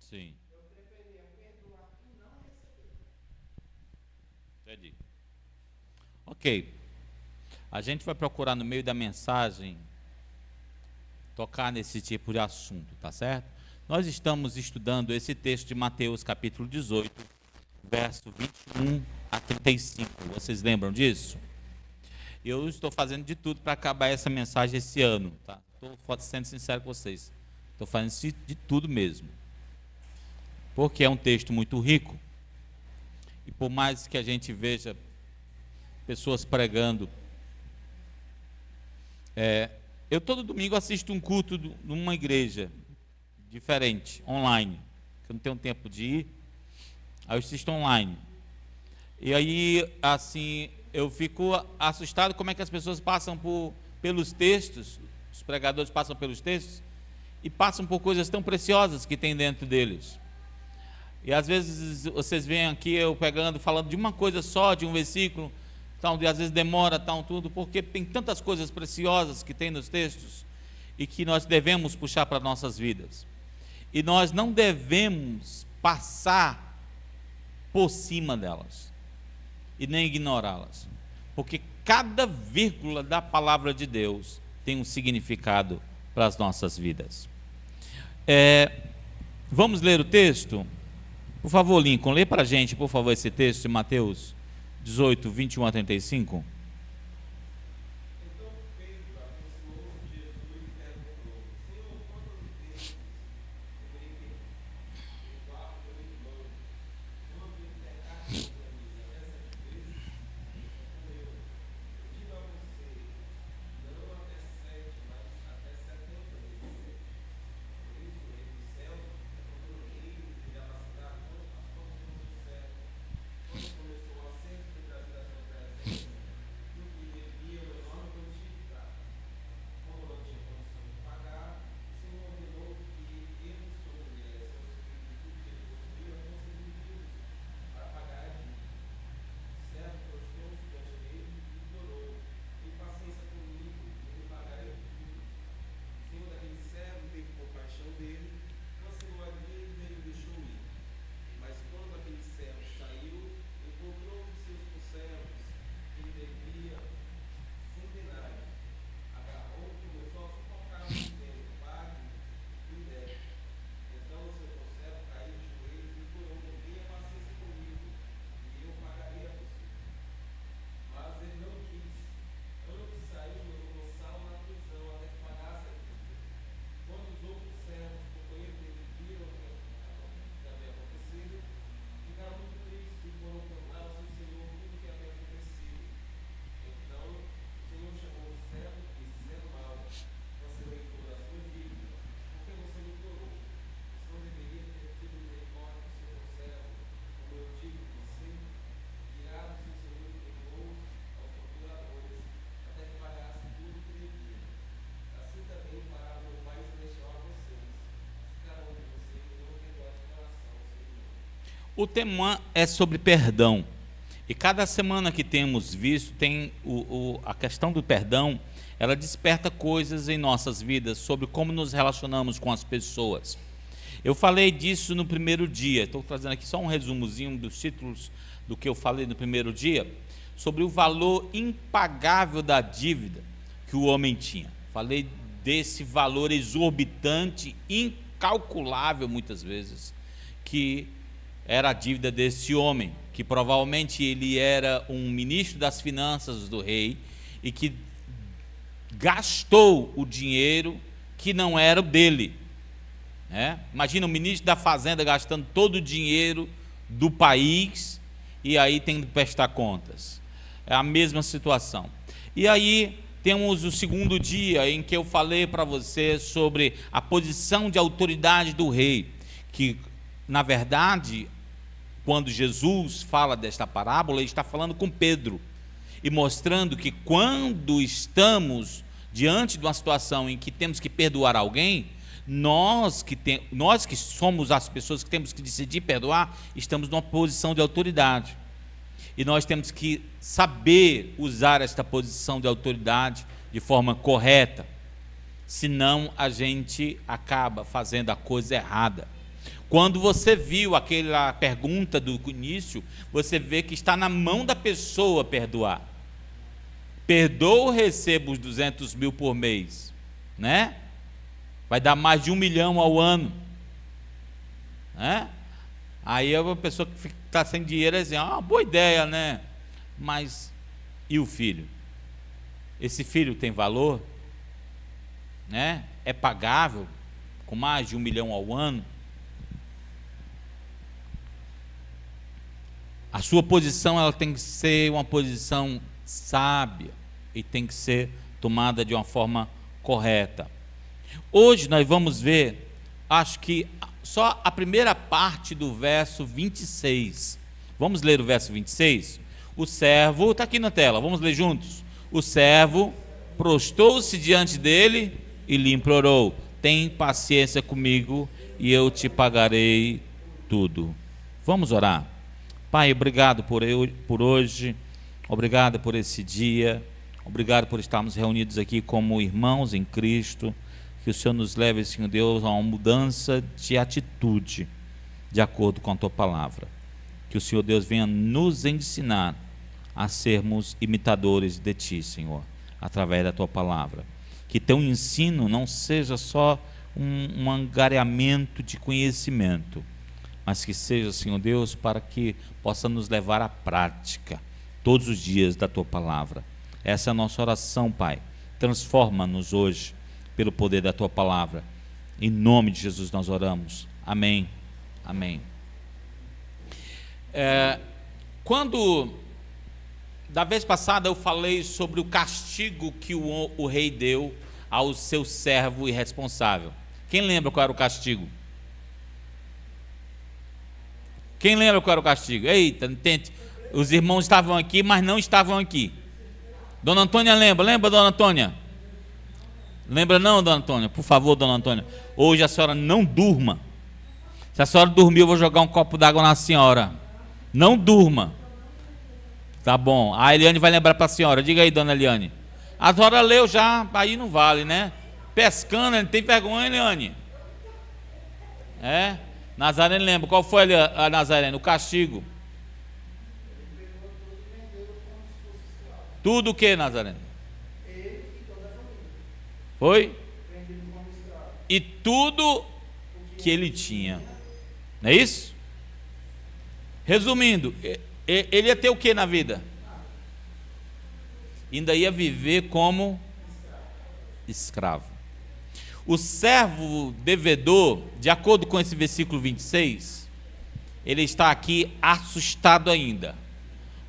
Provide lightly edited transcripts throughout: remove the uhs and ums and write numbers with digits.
Sim. Entendi. Ok. A gente vai procurar no meio da mensagem tocar nesse tipo de assunto, tá certo? Nós estamos estudando esse texto de Mateus capítulo 18, verso 21 a 35. Vocês lembram disso? Eu estou fazendo de tudo para acabar essa mensagem esse ano, tá? Estou sendo sincero com vocês. Estou fazendo de tudo mesmo. Porque é um texto muito rico. E por mais que a gente veja pessoas pregando, eu todo domingo assisto um culto numa igreja diferente, online, que eu não tenho tempo de ir, aí eu assisto online. E aí, assim, eu fico assustado como é que as pessoas passam pelos textos, os pregadores passam pelos textos, e passam por coisas tão preciosas que tem dentro deles. E às vezes vocês veem aqui eu pegando, falando de uma coisa só, de um versículo, tal, e às vezes demora, tal, tudo, porque tem tantas coisas preciosas que tem nos textos, e que nós devemos puxar para nossas vidas. E nós não devemos passar por cima delas e nem ignorá-las, porque cada vírgula da palavra de Deus tem um significado para as nossas vidas. Vamos ler o texto? Por favor, Lincoln, lê para a gente, por favor, esse texto de Mateus 18, 21 a 35. O tema é sobre perdão. E cada semana que temos visto, tem a questão do perdão, ela desperta coisas em nossas vidas sobre como nos relacionamos com as pessoas. Eu falei disso no primeiro dia, estou trazendo aqui só um resumozinho dos títulos do que eu falei no primeiro dia, sobre o valor impagável da dívida que o homem tinha. Falei desse valor exorbitante, incalculável muitas vezes, que era a dívida desse homem, que provavelmente ele era um ministro das finanças do rei e que gastou o dinheiro que não era o dele. Imagina o ministro da fazenda gastando todo o dinheiro do país e aí tendo que prestar contas. É a mesma situação. E aí temos o segundo dia em que eu falei para você sobre a posição de autoridade do rei, que na verdade, quando Jesus fala desta parábola, ele está falando com Pedro e mostrando que quando estamos diante de uma situação em que temos que perdoar alguém, nós que somos as pessoas que temos que decidir perdoar, estamos numa posição de autoridade. E nós temos que saber usar esta posição de autoridade de forma correta, senão a gente acaba fazendo a coisa errada. Quando você viu aquela pergunta do início, você vê que está na mão da pessoa perdoar. Perdoa, recebo os 200 mil por mês, né? Vai dar mais de 1 milhão ao ano, né? Aí a pessoa que está sem dinheiro diz, boa ideia, né? Mas e o filho? Esse filho tem valor, né? É pagável com mais de 1 milhão ao ano? A sua posição, ela tem que ser uma posição sábia e tem que ser tomada de uma forma correta. Hoje nós vamos ver, acho que só a primeira parte do verso 26. Vamos ler o verso 26? O servo, está aqui na tela, vamos ler juntos. O servo prostou-se diante dele e lhe implorou: tem paciência comigo e eu te pagarei tudo. Vamos orar. Pai, obrigado por hoje, obrigado por esse dia, obrigado por estarmos reunidos aqui como irmãos em Cristo. Que o Senhor nos leve, Senhor Deus, a uma mudança de atitude, de acordo com a Tua palavra. Que o Senhor Deus venha nos ensinar a sermos imitadores de Ti, Senhor, através da Tua palavra. Que Teu ensino não seja só um angariamento de conhecimento, mas que seja, Senhor Deus, para que possa nos levar à prática, todos os dias da Tua palavra. Essa é a nossa oração, Pai. Transforma-nos hoje, pelo poder da Tua palavra. Em nome de Jesus nós oramos. Amém. Amém. Quando, da vez passada, eu falei sobre o castigo que o rei deu ao seu servo irresponsável. Quem lembra qual era o castigo? Quem lembra qual era o castigo? Eita, tente. Os irmãos estavam aqui, mas não estavam aqui. Dona Antônia lembra, Dona Antônia? Lembra não, Dona Antônia? Por favor, Dona Antônia, hoje a senhora não durma. Se a senhora dormir, eu vou jogar um copo d'água na senhora. Não durma. Tá bom, a Eliane vai lembrar para a senhora. Diga aí, Dona Eliane. A senhora leu já, aí não vale, né? Pescando, não tem vergonha, Eliane? Nazarene lembra, qual foi a Nazarene? O castigo. Tudo o que, Nazarene? Foi? E tudo que ele tinha. Não é isso? Resumindo, ele ia ter o que na vida? Ainda ia viver como escravo. O servo devedor, de acordo com esse versículo 26, ele está aqui assustado ainda,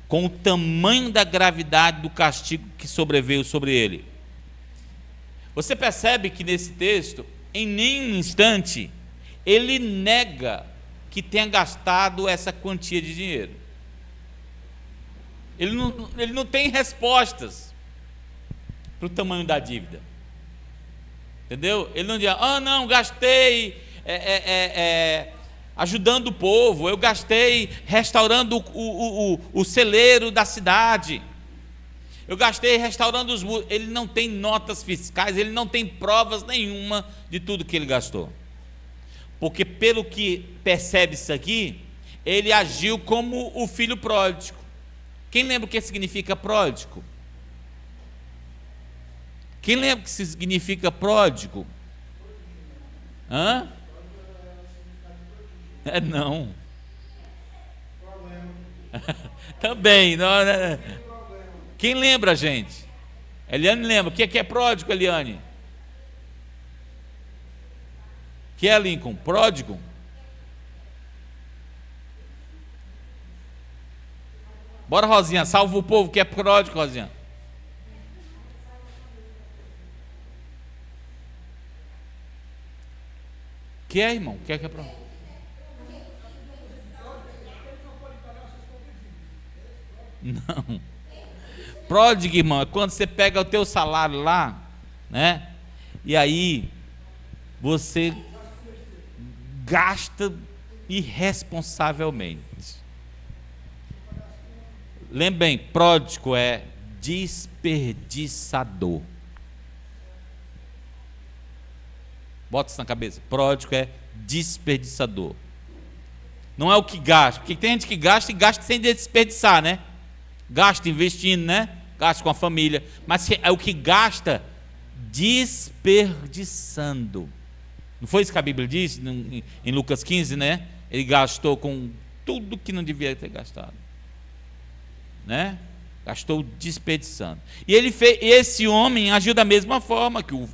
com o tamanho da gravidade do castigo que sobreveio sobre ele. Você percebe que nesse texto, em nenhum instante, ele nega que tenha gastado essa quantia de dinheiro. Ele não tem respostas para o tamanho da dívida. Entendeu? Ele não diz, não, gastei ajudando o povo, eu gastei restaurando o celeiro da cidade, eu gastei restaurando os muros. Ele não tem notas fiscais, ele não tem provas nenhuma de tudo que ele gastou. Porque pelo que percebe-se aqui, ele agiu como o filho pródigo. Quem lembra o que significa pródigo? Quem lembra o que significa pródigo? Não. Também. Não, né? Quem lembra, gente? Eliane lembra. O que é pródigo, Eliane? O que é, Lincoln? Pródigo? Bora, Rosinha, salva o povo. O que é pródigo, Rosinha? O que é, irmão? O que é pródigo? Não. Pródigo, irmão, é quando você pega o teu salário lá, né? E aí você gasta irresponsavelmente. Lembrem, pródigo é desperdiçador. Bota isso na cabeça. Pródigo é desperdiçador. Não é o que gasta, porque tem gente que gasta e gasta sem desperdiçar, né? Gasta investindo, né? Gasta com a família, mas é o que gasta desperdiçando. Não foi isso que a Bíblia diz em Lucas 15, né? Ele gastou com tudo que não devia ter gastado, né? Gastou desperdiçando. E esse homem agiu da mesma forma que o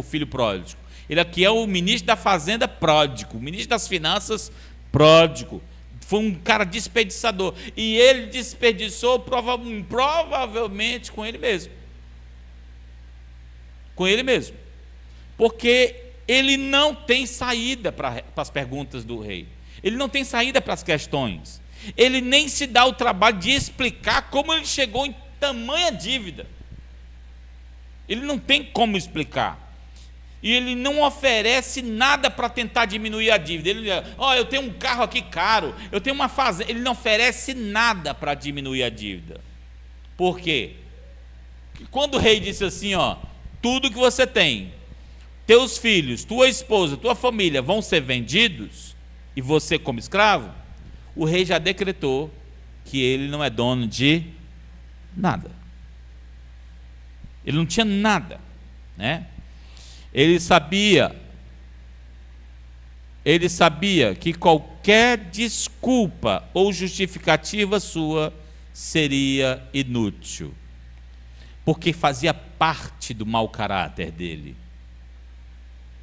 filho pródigo. Ele aqui é o ministro da fazenda pródigo, o ministro das finanças pródigo. Foi um cara desperdiçador. E ele desperdiçou provavelmente com ele mesmo. Com ele mesmo. Porque ele não tem saída para as perguntas do rei. Ele não tem saída para as questões. Ele nem se dá o trabalho de explicar como ele chegou em tamanha dívida. Ele não tem como explicar. E ele não oferece nada para tentar diminuir a dívida. Ele diz, eu tenho um carro aqui caro, eu tenho uma fazenda. Ele não oferece nada para diminuir a dívida. Por quê? Porque quando o rei disse assim, tudo que você tem, teus filhos, tua esposa, tua família vão ser vendidos, e você como escravo, o rei já decretou que ele não é dono de nada. Ele não tinha nada, né? Ele sabia que qualquer desculpa ou justificativa sua seria inútil, porque fazia parte do mau caráter dele.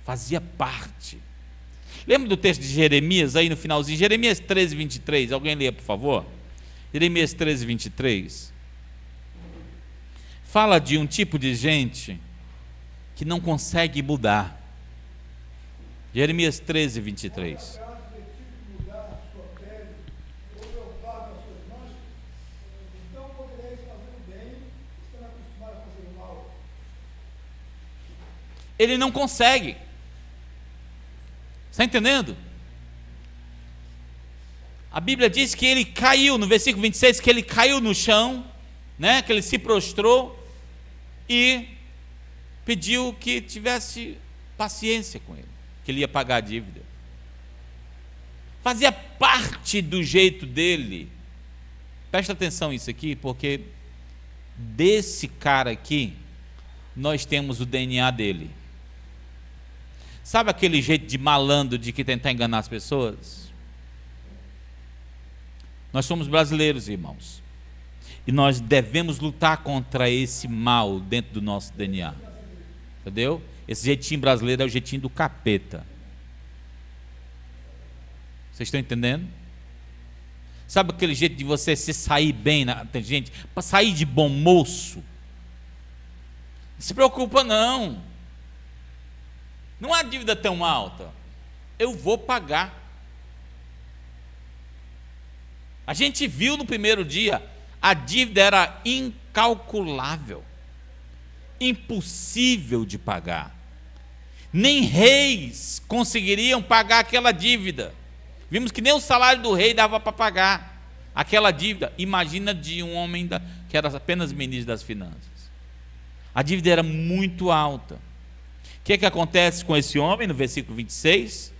Fazia parte. Lembra do texto de Jeremias, aí no finalzinho? Jeremias 13, 23. Alguém lê, por favor? Jeremias 13, 23. Fala de um tipo de gente que não consegue mudar. Jeremias 13, 23. Ele não consegue. Está entendendo? A Bíblia diz que ele caiu, no versículo 26, que ele caiu no chão, né? Que ele se prostrou e pediu que tivesse paciência com ele, que ele ia pagar a dívida. Fazia parte do jeito dele. Presta atenção nisso aqui, porque desse cara aqui, nós temos o DNA dele. Sabe aquele jeito de malandro de que tentar enganar as pessoas? Nós somos brasileiros, irmãos, e nós devemos lutar contra esse mal dentro do nosso DNA. Entendeu? Esse jeitinho brasileiro é o jeitinho do capeta. Vocês estão entendendo? Sabe aquele jeito de você se sair bem, tem gente, para sair de bom moço? Não se preocupa não. Não há dívida tão alta. Eu vou pagar. A gente viu no primeiro dia, a dívida era incalculável, impossível de pagar. Nem reis conseguiriam pagar aquela dívida. Vimos que nem o salário do rei dava para pagar aquela dívida. Imagina de um homem que era apenas ministro das finanças. A dívida era muito alta. O que acontece com esse homem no versículo 26?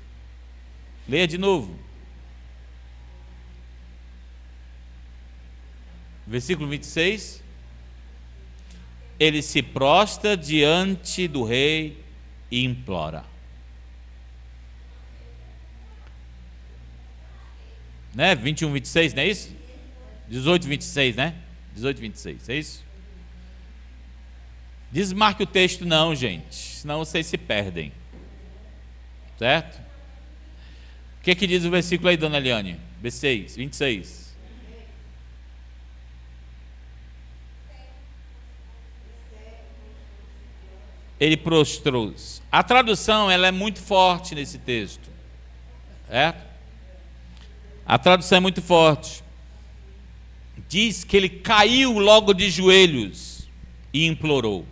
Leia de novo. Versículo 26. Ele se prostra diante do rei e implora. Né? 21, 26, não é isso? 18, 26, né? 18, 26, é isso? Desmarque o texto não, gente, senão vocês se perdem. Certo? O que diz o versículo aí, dona Eliane? 26. Ele prostrou-se. A tradução, ela é muito forte nesse texto. Certo? A tradução é muito forte. Diz que ele caiu logo de joelhos e implorou.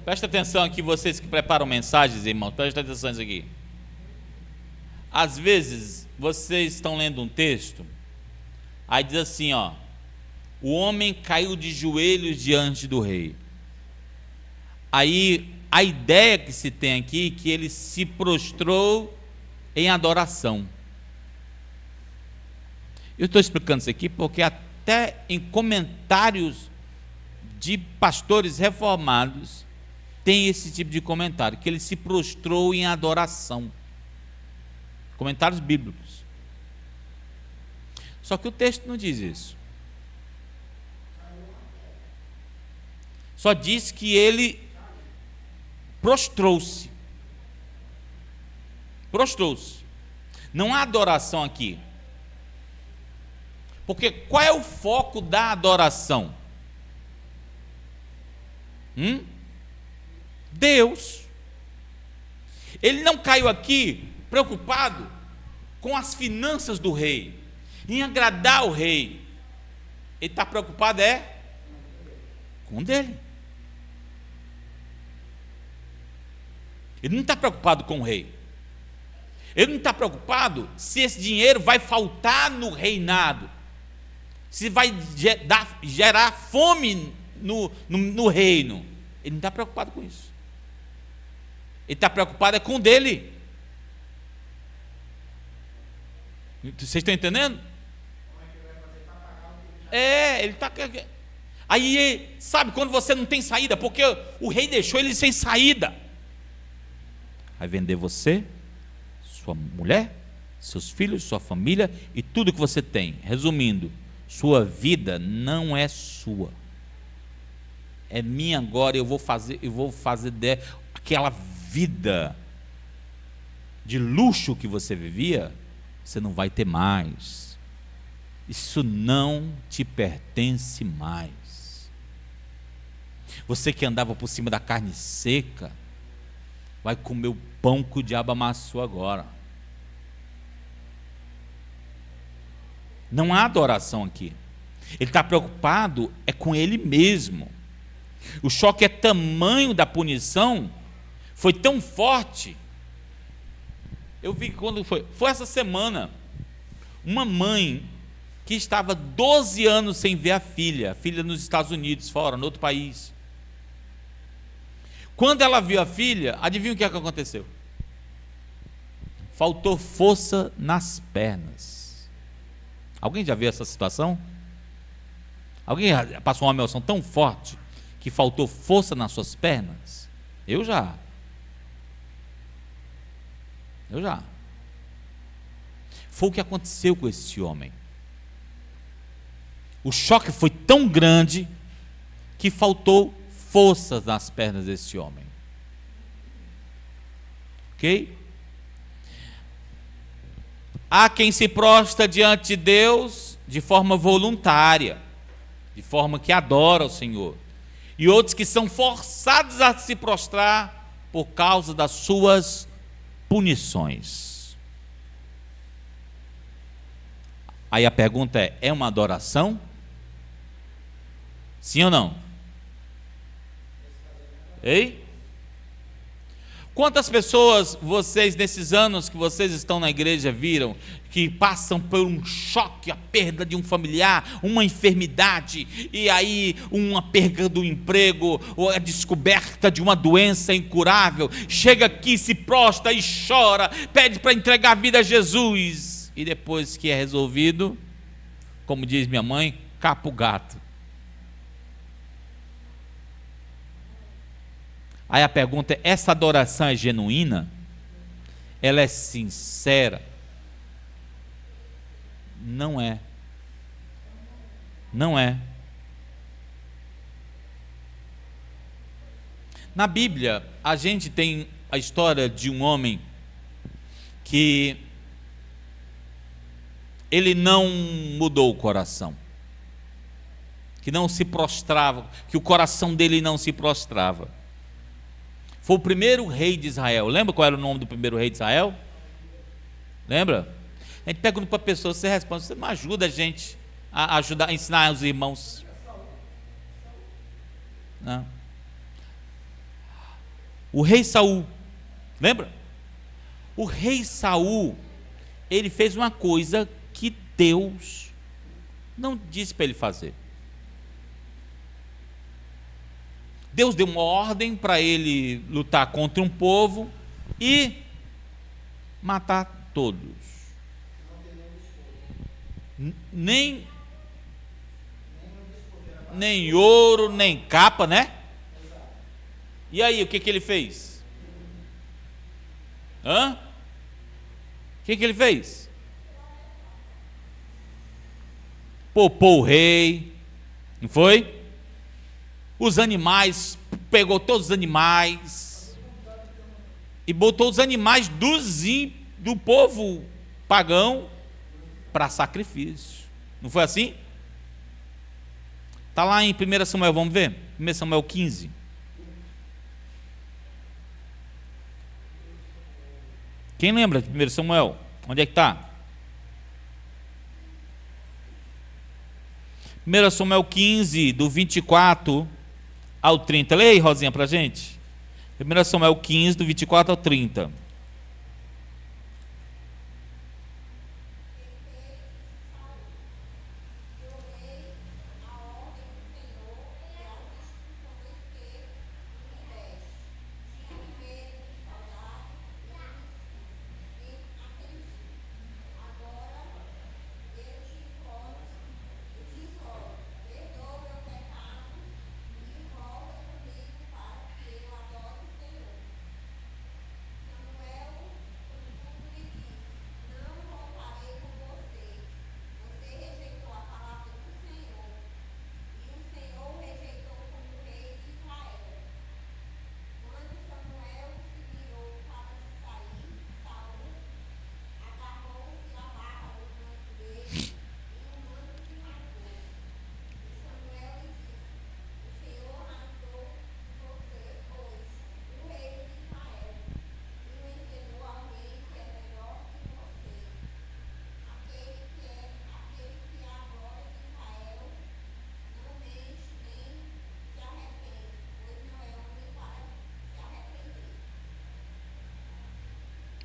Presta atenção aqui, vocês que preparam mensagens, irmãos, presta atenção nisso aqui. Às vezes, vocês estão lendo um texto, aí diz assim, O homem caiu de joelhos diante do rei. Aí a ideia que se tem aqui é que ele se prostrou em adoração. Eu estou explicando isso aqui porque até em comentários de pastores reformados tem esse tipo de comentário, que ele se prostrou em adoração. Comentários bíblicos. Só que o texto não diz isso. Só diz que ele prostrou-se. Prostrou-se. Não há adoração aqui. Porque qual é o foco da adoração? Deus. Ele não caiu aqui preocupado com as finanças do rei, em agradar o rei. Ele está preocupado com dele. Ele não está preocupado com o rei. Ele não está preocupado se esse dinheiro vai faltar no reinado, se vai gerar fome no reino. Ele não está preocupado com isso. Ele está preocupado com o dele. Vocês estão entendendo? Ele está... Aí, sabe, quando você não tem saída, porque o rei deixou ele sem saída. Vai vender você, sua mulher, seus filhos, sua família e tudo que você tem. Resumindo, sua vida não é sua. É minha agora, eu vou fazer aquela vida de luxo que você vivia, você não vai ter mais. Isso não te pertence mais. Você que andava por cima da carne seca, vai comer o pão que o diabo amassou agora. Não há adoração aqui. Ele está preocupado com ele mesmo. O choque é tamanho da punição, foi tão forte. Eu vi quando foi essa semana, uma mãe que estava 12 anos sem ver a filha nos Estados Unidos, fora, no outro país. Quando ela viu a filha, adivinha o que aconteceu? Faltou força nas pernas. Alguém já viu essa situação? Alguém já passou uma emoção tão forte que faltou força nas suas pernas? Eu já. Foi o que aconteceu com esse homem. O choque foi tão grande que faltou forças nas pernas desse homem. Ok? Há quem se prostra diante de Deus de forma voluntária, de forma que adora o Senhor, e outros que são forçados a se prostrar por causa das suas punições. Aí a pergunta é uma adoração? Sim ou não? Ei? Quantas pessoas vocês, nesses anos que vocês estão na igreja, viram que passam por um choque, a perda de um familiar, uma enfermidade, e aí uma perda do emprego, ou a descoberta de uma doença incurável, chega aqui, se prostra e chora, pede para entregar a vida a Jesus, e depois que é resolvido, como diz minha mãe, capa o gato. Aí a pergunta é: essa adoração é genuína? Ela é sincera? Não é. Não é. Na Bíblia, a gente tem a história de um homem que ele não mudou o coração, que não se prostrava, que o coração dele não se prostrava. Foi o primeiro rei de Israel. Lembra qual era o nome do primeiro rei de Israel? Lembra? A gente pergunta para a pessoa, você responde, você não ajuda a gente a ajudar, a ensinar os irmãos. Não. O rei Saul, lembra? O rei Saul, ele fez uma coisa que Deus não disse para ele fazer. Deus deu uma ordem para ele lutar contra um povo e matar todos. Nem ouro, nem capa, né? E aí, o que ele fez? O que ele fez? Poupou o rei, não foi? Os animais, pegou todos os animais e botou os animais do povo pagão para sacrifício. Não foi assim? Está lá em 1 Samuel, vamos ver? 1 Samuel 15. Quem lembra de 1 Samuel? Onde é que está? 1 Samuel 15, do 24 ao 30. Leia aí, Rosinha, para a gente. 1 Samuel 15, do 24 ao 30.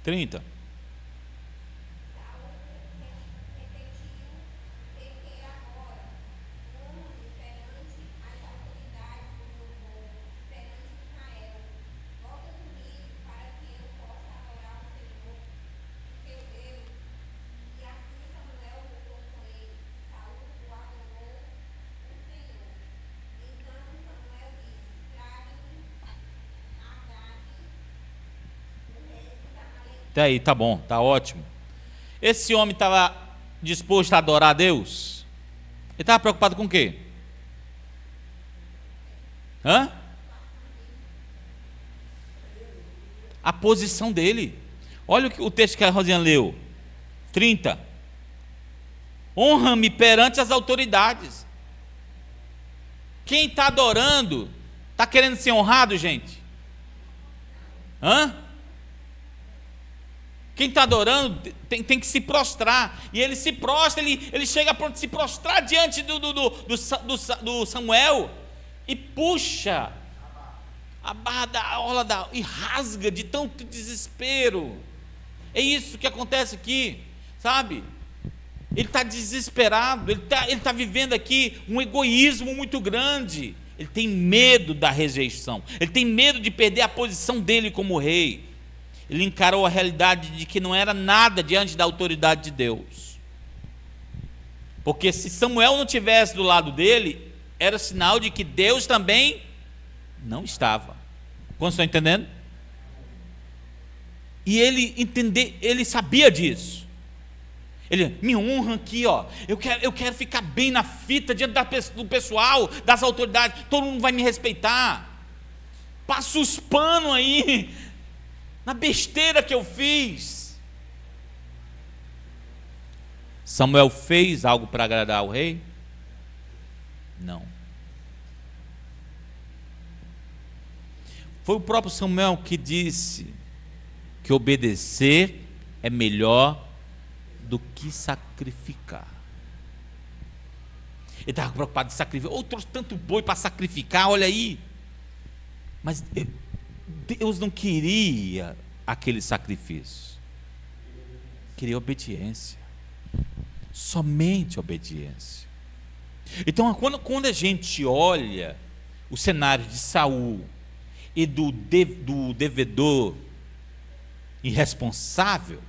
Trinta. Até aí, tá bom, tá ótimo. Esse homem estava disposto a adorar a Deus? Ele estava preocupado com o quê? A posição dele. Olha o texto que a Rosinha leu. 30. Honra-me perante as autoridades. Quem está adorando, está querendo ser honrado, gente? Quem está adorando tem que se prostrar. E ele se prostra, ele chega a se prostrar diante do Samuel e puxa a barra da orla e rasga de tanto desespero. É isso que acontece aqui, sabe? Ele está desesperado, ele está vivendo aqui um egoísmo muito grande. Ele tem medo da rejeição, ele tem medo de perder a posição dele como rei. Ele encarou a realidade de que não era nada diante da autoridade de Deus. Porque se Samuel não tivesse do lado dele, era sinal de que Deus também não estava. Quantos estão entendendo? E ele sabia disso. Ele, me honra aqui, ó. Eu quero ficar bem na fita diante do pessoal, das autoridades. Todo mundo vai me respeitar. Passa os panos aí na besteira que eu fiz. Samuel fez algo para agradar ao rei? Não. Foi o próprio Samuel que disse que obedecer é melhor do que sacrificar. Ele estava preocupado em sacrificar. Eu trouxe tanto boi para sacrificar, olha aí. Mas Deus não queria aquele sacrifício. Queria obediência. Somente obediência. Então, quando a gente olha o cenário de Saul e do devedor irresponsável,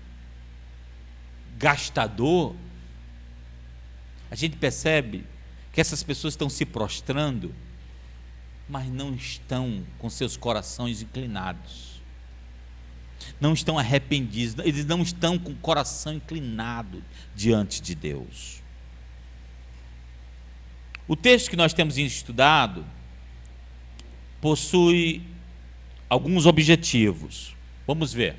gastador, a gente percebe que essas pessoas estão se prostrando, mas não estão com seus corações inclinados, não estão arrependidos, eles não estão com o coração inclinado diante de Deus. O texto que nós temos estudado possui alguns objetivos. Vamos ver.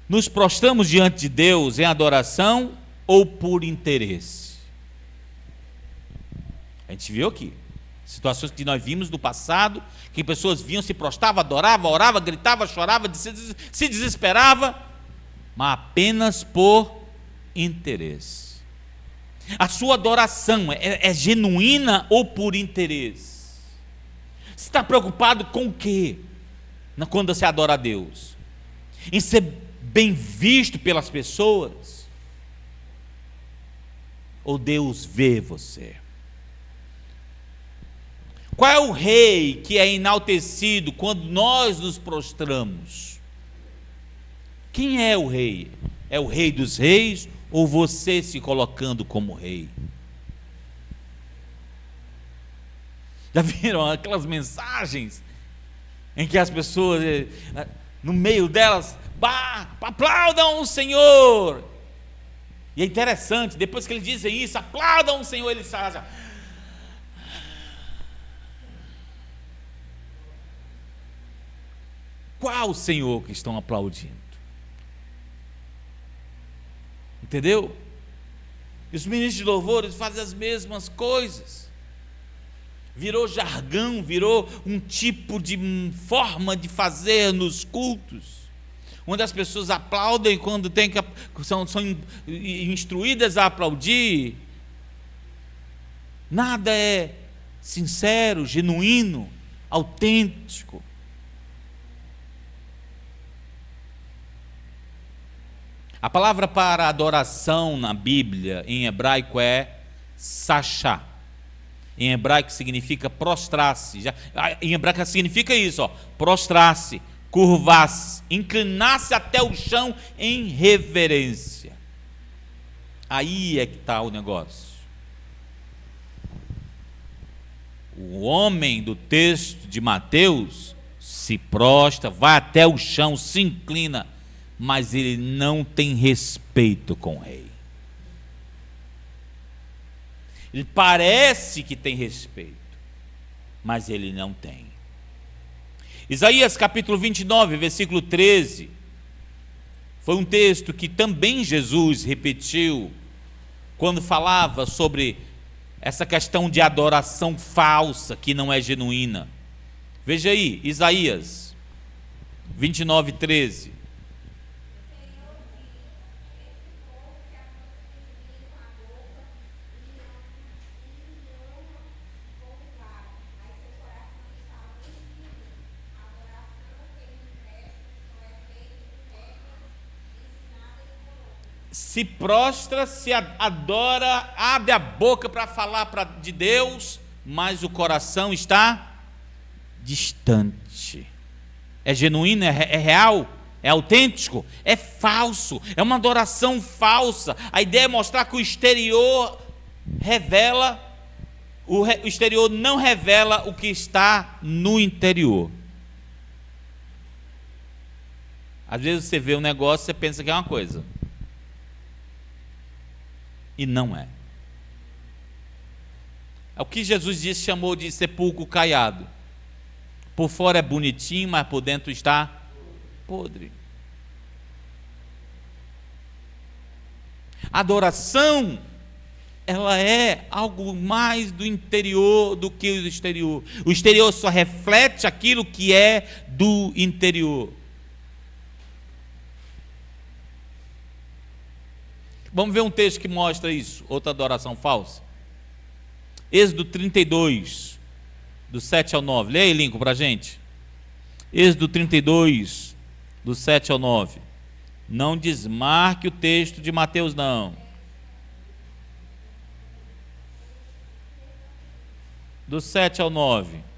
Nos prostramos diante de Deus em adoração ou por interesse? A gente viu aqui situações que nós vimos no passado, que pessoas vinham, se prostravam, adoravam, oravam, gritavam, choravam, se desesperavam, mas apenas por interesse. A sua adoração é genuína ou por interesse? Você está preocupado com o quê quando você adora a Deus? Em ser bem visto pelas pessoas? Ou Deus vê você? Qual é o rei que é enaltecido quando nós nos prostramos? Quem é o rei? É o rei dos reis ou você se colocando como rei? Já viram aquelas mensagens em que as pessoas, no meio delas, aplaudam o Senhor? E é interessante, depois que eles dizem isso, aplaudam o Senhor, eles fazem. Qual o Senhor que estão aplaudindo? Entendeu? E os ministros de louvores fazem as mesmas coisas. Virou jargão, virou um tipo de forma de fazer nos cultos, onde as pessoas aplaudem quando são instruídas a aplaudir. Nada é sincero, genuíno, autêntico. A palavra para adoração na Bíblia, em hebraico, é sachá. Em hebraico significa prostrar-se. Em hebraico significa isso, prostrar-se, curvar-se, inclinar-se até o chão em reverência. Aí é que está o negócio. O homem do texto de Mateus se prostra, vai até o chão, se inclina, mas ele não tem respeito com o rei. Ele parece que tem respeito, mas ele não tem. Isaías capítulo 29, versículo 13, foi um texto que também Jesus repetiu, quando falava sobre essa questão de adoração falsa, que não é genuína. Veja aí, Isaías 29, 13. Se prostra, se adora, abre a boca para falar de Deus, mas o coração está distante. É genuíno, é real, é autêntico, é falso, é uma adoração falsa. A ideia é mostrar que o exterior revela, o exterior não revela o que está no interior. Às vezes você vê um negócio e você pensa que é uma coisa, e não é. É o que Jesus disse, chamou de sepulcro caiado. Por fora é bonitinho, mas por dentro está podre. A adoração, ela é algo mais do interior do que do exterior. O exterior só reflete aquilo que é do interior. Vamos ver um texto que mostra isso, outra adoração falsa. Êxodo 32, do 7 ao 9. Leia aí, Lincoln, para a gente. Êxodo 32, do 7 ao 9. Não desmarque o texto de Mateus, não. Do 7 ao 9.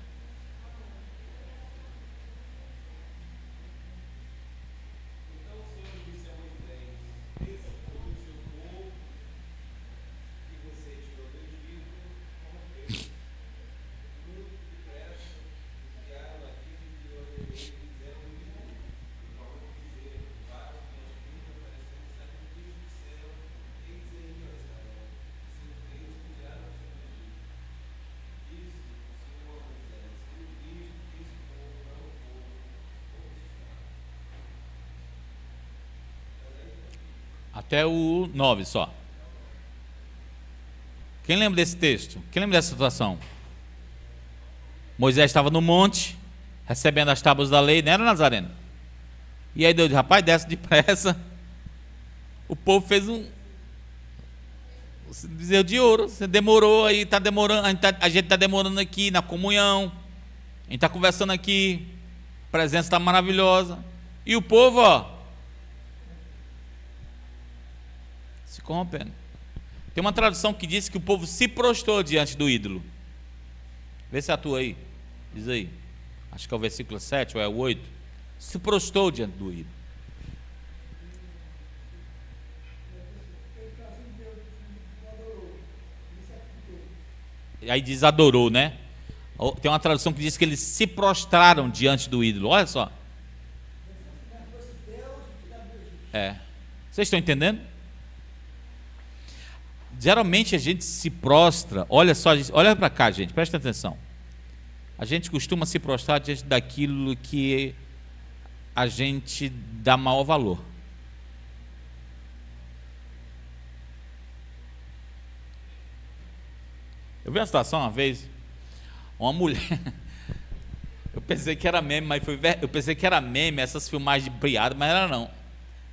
Até o 9 só. Quem lembra desse texto? Quem lembra dessa situação? Moisés estava no monte, recebendo as tábuas da lei, não era, Nazareno? E aí Deus disse, rapaz, desce depressa. O povo fez bezerro de ouro. Você demorou, aí está demorando, a gente está demorando aqui na comunhão, a gente está conversando aqui, a presença está maravilhosa. E o povo, ó, se corrompendo. Tem uma tradução que diz que o povo se prostrou diante do ídolo. Vê se atua aí. Diz aí. Acho que é o versículo 7 ou é o 8. Se prostrou diante do ídolo. E aí diz adorou, né? Tem uma tradução que diz que eles se prostraram diante do ídolo. Olha só. Vocês estão entendendo? Geralmente a gente se prostra, olha só, olha para cá, gente, presta atenção. A gente costuma se prostrar diante daquilo que a gente dá maior valor. Eu vi uma situação uma vez, uma mulher, eu pensei que era meme, mas eu pensei que era meme, essas filmagens de piada, mas era não.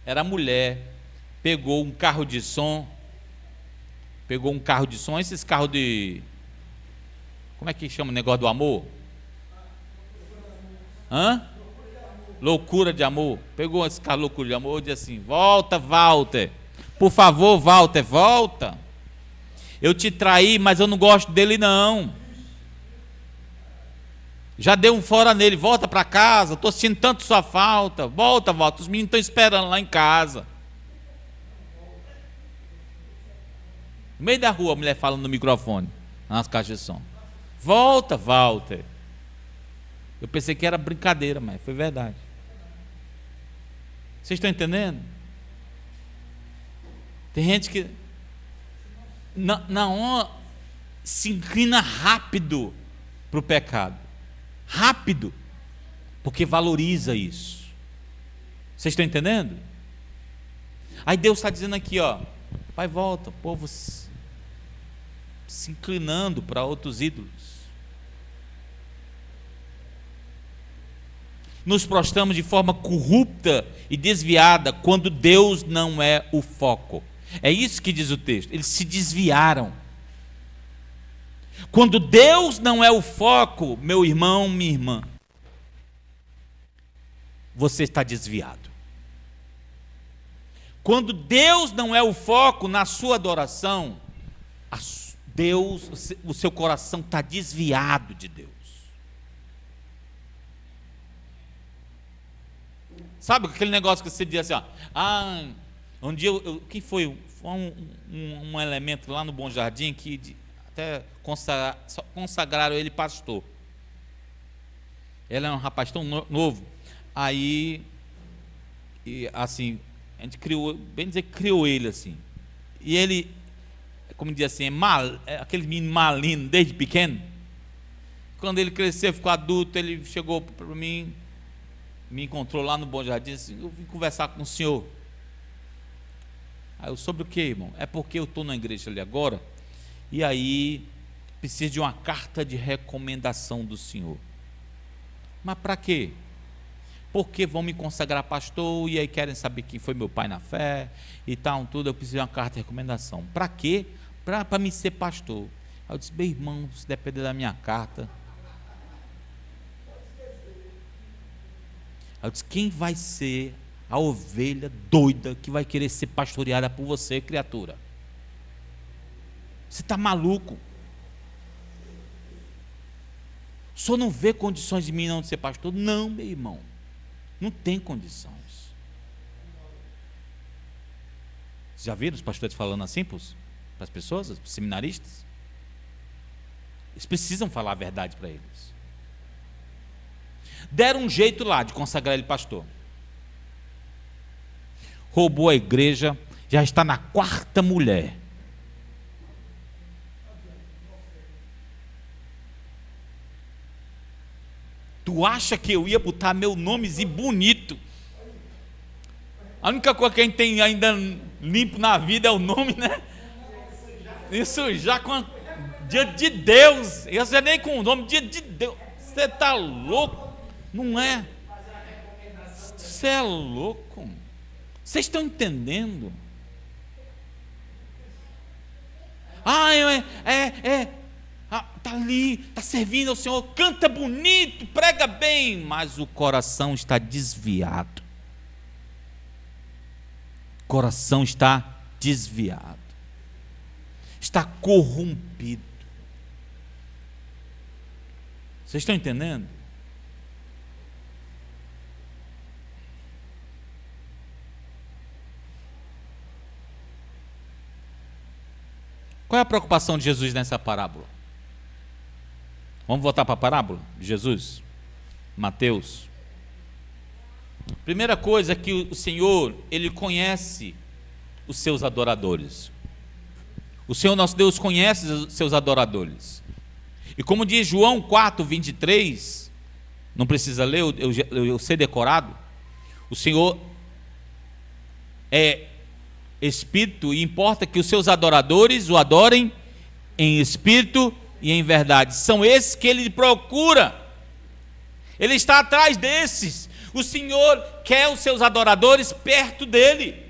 Era a mulher, pegou um carro de som, esses carros de... Como é que chama o negócio do amor? Loucura de amor. Pegou esse carro loucura de amor e disse assim, volta, Walter. Por favor, Walter, volta. Eu te traí, mas eu não gosto dele não. Já deu um fora nele, volta para casa, estou sentindo tanto sua falta. Volta, Walter, os meninos estão esperando lá em casa. No meio da rua, a mulher falando no microfone, nas caixas de som. Volta, Walter. Eu pensei que era brincadeira, mas foi verdade. Vocês estão entendendo? Tem gente que na hora se inclina rápido para o pecado. Rápido. Porque valoriza isso. Vocês estão entendendo? Aí Deus está dizendo aqui, ó, vai, volta, povo se inclinando para outros ídolos. Nos prostramos de forma corrupta e desviada quando Deus não é o foco. É isso que diz o texto. Eles se desviaram. Quando Deus não é o foco, meu irmão, minha irmã, você está desviado. Quando Deus não é o foco na sua adoração, o seu coração está desviado de Deus. Sabe aquele negócio que você diz assim, ó, um dia, quem foi? Foi um elemento lá no Bom Jardim que até consagraram ele pastor. Ele é um rapaz tão novo. Aí, assim, a gente criou, bem dizer que criou ele assim. E ele, como diz assim, aquele menino malino desde pequeno. Quando ele cresceu, ficou adulto, ele chegou para mim, me encontrou lá no Bom Jardim, assim, eu vim conversar com o senhor. Aí eu, sobre o que, irmão? É porque eu estou na igreja ali agora, e aí preciso de uma carta de recomendação do senhor. Mas para quê? Porque vão me consagrar pastor, e aí querem saber quem foi meu pai na fé, e tal, tudo, eu preciso de uma carta de recomendação. Para quê? Para me ser pastor. Aí eu disse, meu irmão, se depender da minha carta... Eu disse, quem vai ser a ovelha doida que vai querer ser pastoreada por você, criatura? Você está maluco? senhor não vê condições de mim não ser pastor? Não, meu irmão, não tem condições. Já viram os pastores falando assim para as pessoas, os seminaristas? Eles precisam falar a verdade para eles. Deram um jeito lá de consagrar ele pastor. Roubou a igreja, já está na 4ª mulher. Tu acha que eu ia botar meu nomezinho bonito? A única coisa que a gente tem ainda limpo na vida é o nome, né? Isso já com dia de Deus. Isso é nem com o nome, dia de Deus. Você está louco? Não é? Você é louco? Vocês estão entendendo? Está ali, está servindo ao Senhor, canta bonito, prega bem, mas o coração está desviado. O coração está desviado, está corrompido. Vocês estão entendendo? Qual é a preocupação de Jesus nessa parábola? Vamos voltar para a parábola de Jesus? Mateus. Primeira coisa é que o Senhor, Ele conhece os seus adoradores. O Senhor nosso Deus conhece os seus adoradores. E como diz João 4:23, não precisa ler, eu sei decorado, o Senhor é Espírito e importa que os seus adoradores o adorem em espírito e em verdade. São esses que Ele procura. Ele está atrás desses. O Senhor quer os seus adoradores perto dEle.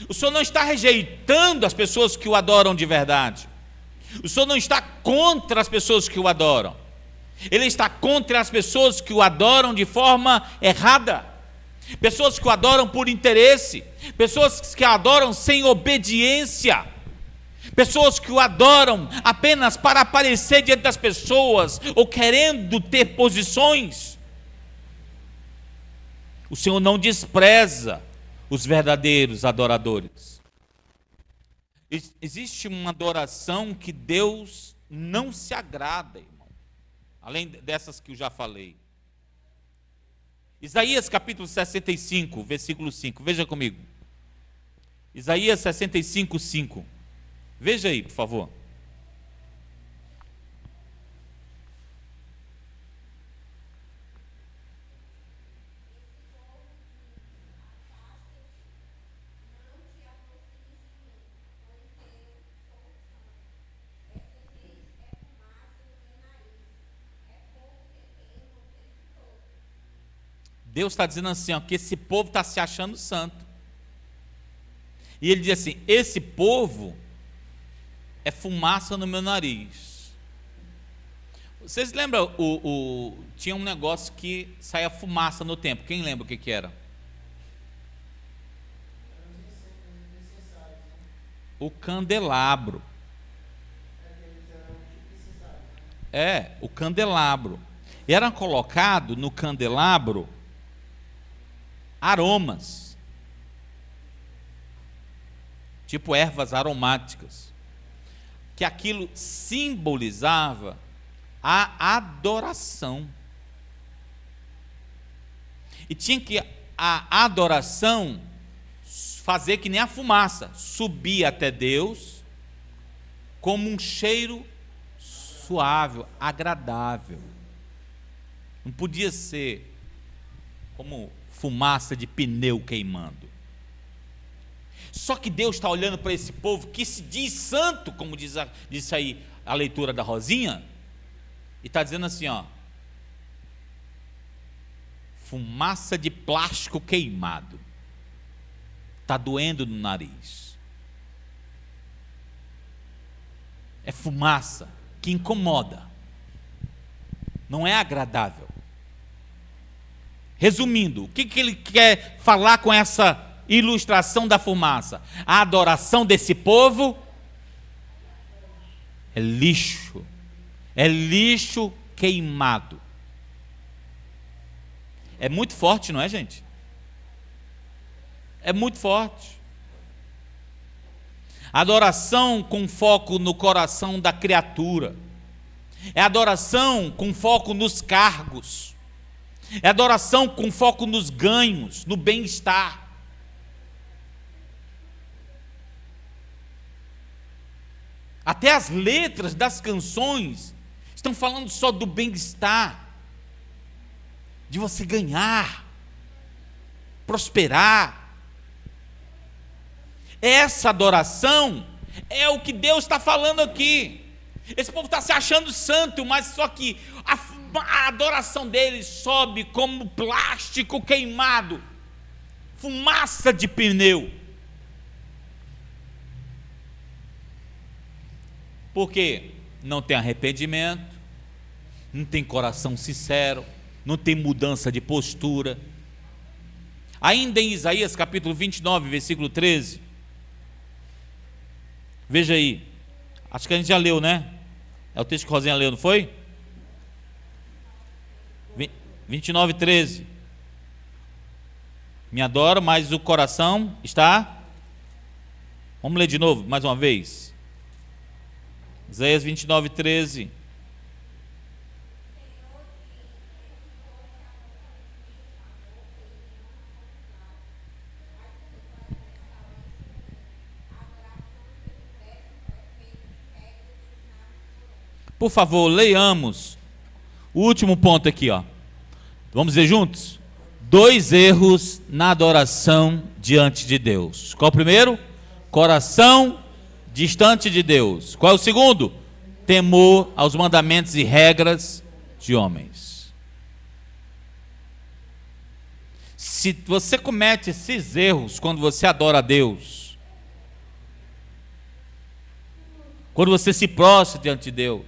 O Senhor não está rejeitando as pessoas que o adoram de verdade. O Senhor não está contra as pessoas que o adoram. Ele está contra as pessoas que o adoram de forma errada. Pessoas que o adoram por interesse. Pessoas que o adoram sem obediência. Pessoas que o adoram apenas para aparecer diante das pessoas ou querendo ter posições. O Senhor não despreza os verdadeiros adoradores. Existe uma adoração que Deus não se agrada, irmão, além dessas que eu já falei. Isaías capítulo 65, versículo 5, veja comigo. Isaías 65, 5. Veja aí, por favor. Deus está dizendo assim, ó, que esse povo está se achando santo. E ele diz assim, esse povo é fumaça no meu nariz. Vocês lembram, tinha um negócio que saía fumaça no templo, quem lembra o que era? O candelabro. O candelabro. E era colocado no candelabro aromas, tipo ervas aromáticas, que aquilo simbolizava a adoração. E tinha que a adoração fazer que nem a fumaça, subir até Deus como um cheiro suave, agradável. Não podia ser como fumaça de pneu queimando. Só que Deus está olhando para esse povo que se diz santo, como diz aí a leitura da Rosinha, e está dizendo assim, ó, fumaça de plástico queimado, está doendo no nariz, é fumaça que incomoda, não é agradável. Resumindo, o que ele quer falar com essa ilustração da fumaça? A adoração desse povo é lixo queimado. É muito forte, não é, gente? É muito forte. Adoração com foco no coração da criatura. É adoração com foco nos cargos. É adoração com foco nos ganhos, no bem-estar. Até as letras das canções estão falando só do bem-estar, de você ganhar, prosperar. Essa adoração é o que Deus está falando aqui. Esse povo está se achando santo, mas só que a adoração deles sobe como plástico queimado, fumaça de pneu. Porque não tem arrependimento, não tem coração sincero, não tem mudança de postura. Ainda em Isaías capítulo 29, versículo 13, veja aí, acho que a gente já leu, né? É o texto que Rosinha leu, não foi? 29, 13. Me adoro, mas o coração está... Vamos ler de novo, mais uma vez. Isaías 29, 13. Por favor, leiamos o último ponto aqui, ó. Vamos dizer juntos? 2 erros na adoração diante de Deus. Qual o primeiro? Coração distante de Deus. Qual é o segundo? Temor aos mandamentos e regras de homens. Se você comete esses erros quando você adora a Deus, quando você se prostra diante de Deus,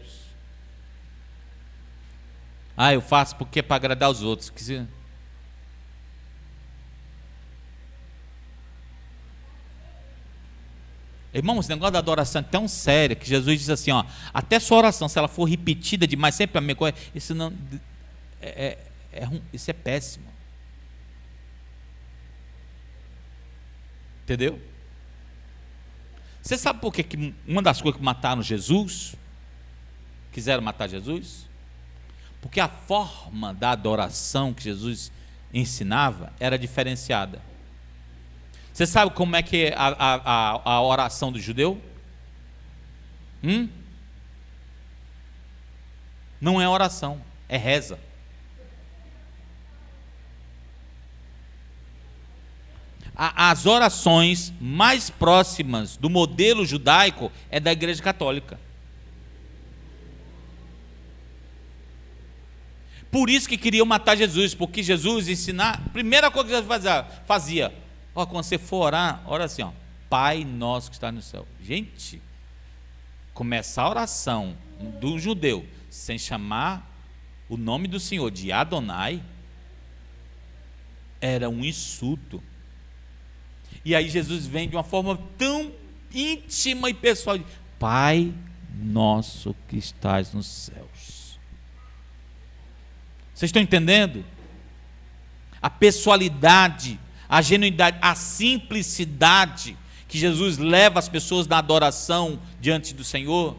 eu faço porque é para agradar os outros. Irmão, esse negócio da adoração é tão sério que Jesus diz assim, ó, até sua oração, se ela for repetida demais, sempre a mesma coisa, isso não isso é péssimo. Entendeu? Você sabe por que uma das coisas que mataram Jesus, quiseram matar Jesus? Porque a forma da adoração que Jesus ensinava era diferenciada. Você sabe como é que é a oração do judeu? Não é oração, é reza. As orações mais próximas do modelo judaico é da Igreja Católica. Por isso que queriam matar Jesus, porque Jesus ensinar, a primeira coisa que Jesus fazia, quando você for orar, ora assim, ó, Pai nosso que está no céu. Gente, começar a oração do judeu sem chamar o nome do Senhor de Adonai era um insulto. E aí Jesus vem de uma forma tão íntima e pessoal, Pai nosso que estás nos céus. Vocês estão entendendo? A pessoalidade, a genuinidade, a simplicidade que Jesus leva as pessoas na adoração diante do Senhor.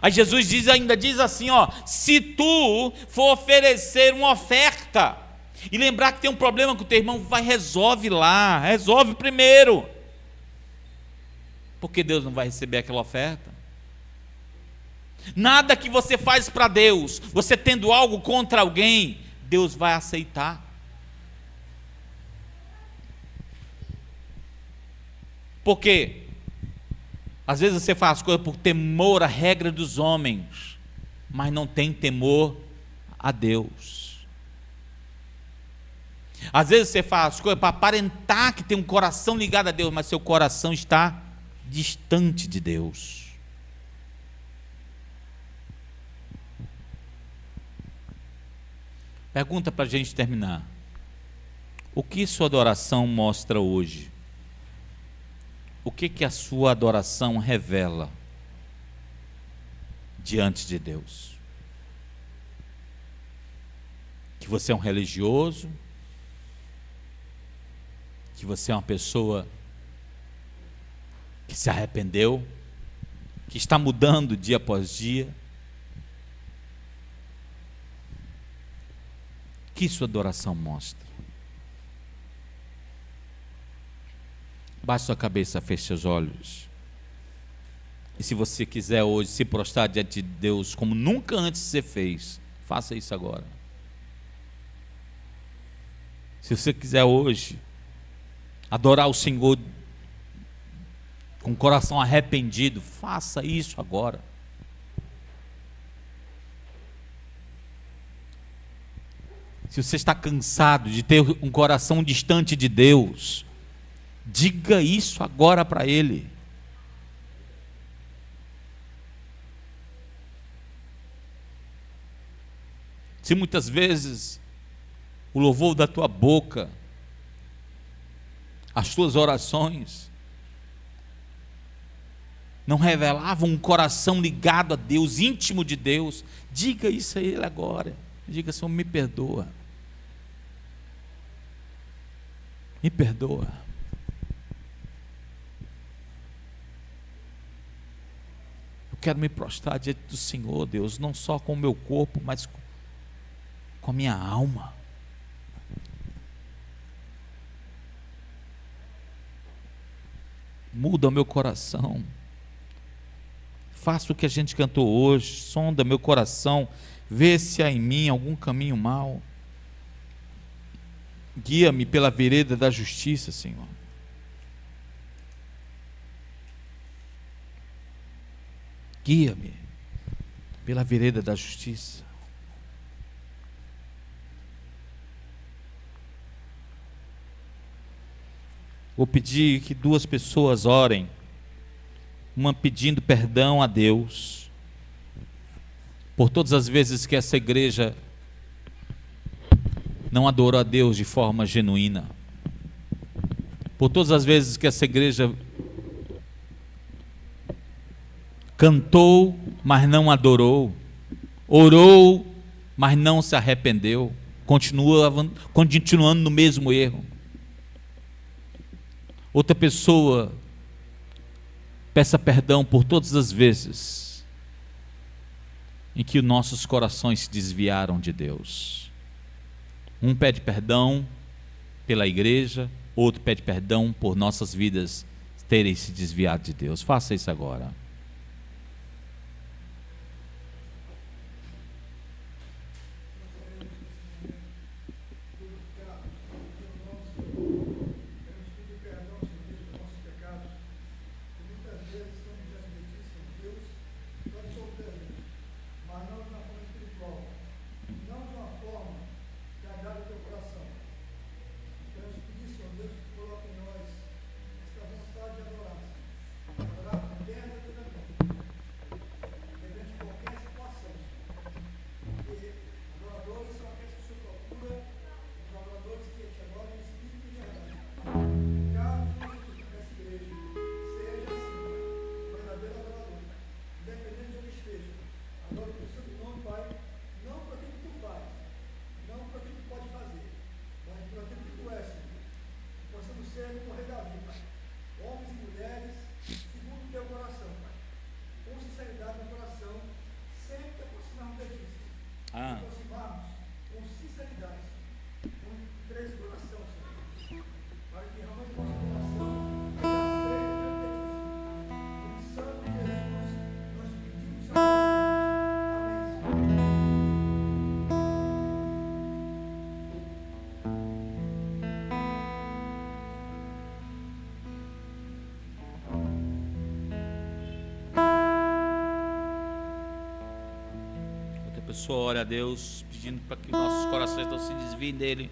Aí Jesus ainda diz assim, ó, se tu for oferecer uma oferta e lembrar que tem um problema com o teu irmão, resolve lá, resolve primeiro, porque Deus não vai receber aquela oferta. Nada que você faz para Deus, você tendo algo contra alguém, Deus vai aceitar. Por quê? Às vezes você faz coisas por temor à regra dos homens, mas não tem temor a Deus. Às vezes você faz coisas para aparentar que tem um coração ligado a Deus, mas seu coração está distante de Deus. Pergunta para a gente terminar. O que sua adoração mostra hoje? O que a sua adoração revela? diante de Deus. Que você é um religioso, que você é uma pessoa que se arrependeu, que está mudando dia após dia. Que sua adoração mostra. Baixe sua cabeça, feche seus olhos. E se você quiser hoje se prostrar diante de Deus como nunca antes você fez, faça isso agora. Se você quiser hoje adorar o Senhor com o coração arrependido, faça isso agora. Se você está cansado de ter um coração distante de Deus, diga isso agora para Ele. Se muitas vezes o louvor da tua boca, as tuas orações, não revelavam um coração ligado a Deus, íntimo de Deus, diga isso a Ele agora. Diga: Senhor, me perdoa. Me perdoa. Eu quero me prostrar diante do Senhor, Deus, não só com o meu corpo, mas com a minha alma. Muda o meu coração. Faça o que a gente cantou hoje, sonda meu coração, vê se há em mim algum caminho mau. Guia-me pela vereda da justiça, Senhor. Guia-me pela vereda da justiça. Vou pedir que duas pessoas orem, uma pedindo perdão a Deus por todas as vezes que essa igreja não adorou a Deus de forma genuína, por todas as vezes que essa igreja cantou, mas não adorou, orou, mas não se arrependeu, continuando no mesmo erro. Outra pessoa, peça perdão por todas as vezes em que nossos corações se desviaram de Deus. Um pede perdão pela igreja, outro pede perdão por nossas vidas terem se desviado de Deus. Faça isso agora. Pessoa ora a Deus, pedindo para que nossos corações não se desviem dele.